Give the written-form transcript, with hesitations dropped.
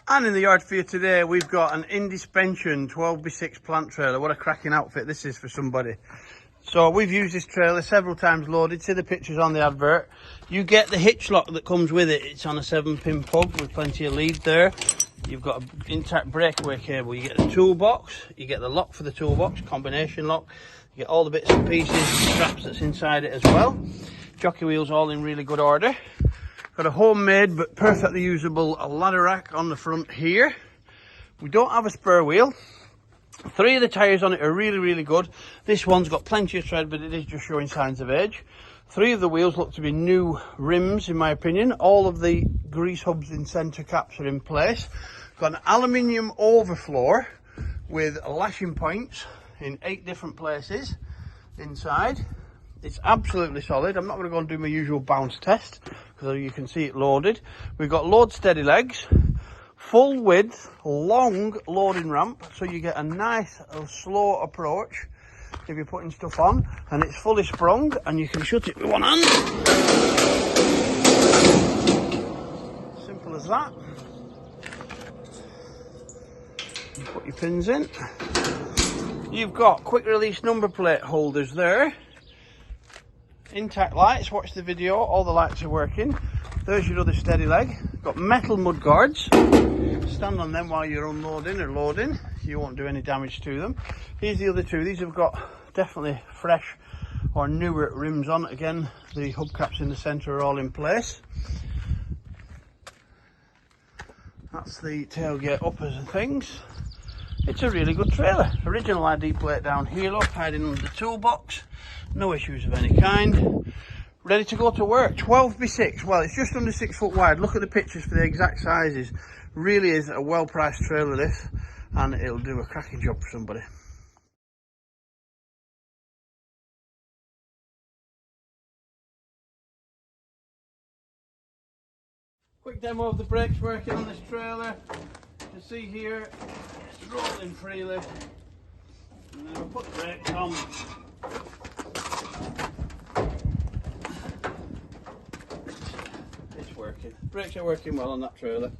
And in the yard for you today, we've got an Indespension 12x6 plant trailer. What a cracking outfit this is for somebody. So we've used this trailer several times loaded. See the pictures on the advert. You get the hitch lock that comes with it. It's on a 7-pin plug with plenty of lead there. You've got an intact breakaway cable. You get the toolbox. You get the lock for the toolbox, combination lock. You get all the bits and pieces, straps that's inside it as well. Jockey wheels all in really good order. Got a homemade but perfectly usable ladder rack on the front here. We don't have a spare wheel. 3 of the tyres on it are really good. This one's got plenty of tread, but it is just showing signs of age. 3 of the wheels look to be new rims, in my opinion. All of the grease hubs and centre caps are in place. Got an aluminium overfloor with lashing points in 8 different places inside. It's absolutely solid. I'm not going to go and do my usual bounce test because you can see it loaded. We've got load steady legs, full width, long loading ramp, so you get a nice slow approach if you're putting stuff on, and it's fully sprung and you can shut it with one hand. Simple as that. You put your pins in. You've got quick release number plate holders there. Intact lights, watch the video, all the lights are working. There's your other steady leg. Got metal mud guards. Stand on them while you're unloading or loading. You won't do any damage to them. Here's the other 2. These have got definitely fresh or newer rims on. Again, the hubcaps in the centre are all in place. That's the tailgate uppers and things. It's a really good trailer. Original ID plate down here, look, hiding under the toolbox. No issues of any kind. Ready to go to work. 12x6. Well, it's just under 6 foot wide. Look at the pictures for the exact sizes. Really is a well-priced trailer, this, and it'll do a cracking job for somebody. Quick demo of the brakes working on this trailer. You can see here, it's rolling freely. And then we'll put the brakes on. It's working. Brakes are working well on that trailer.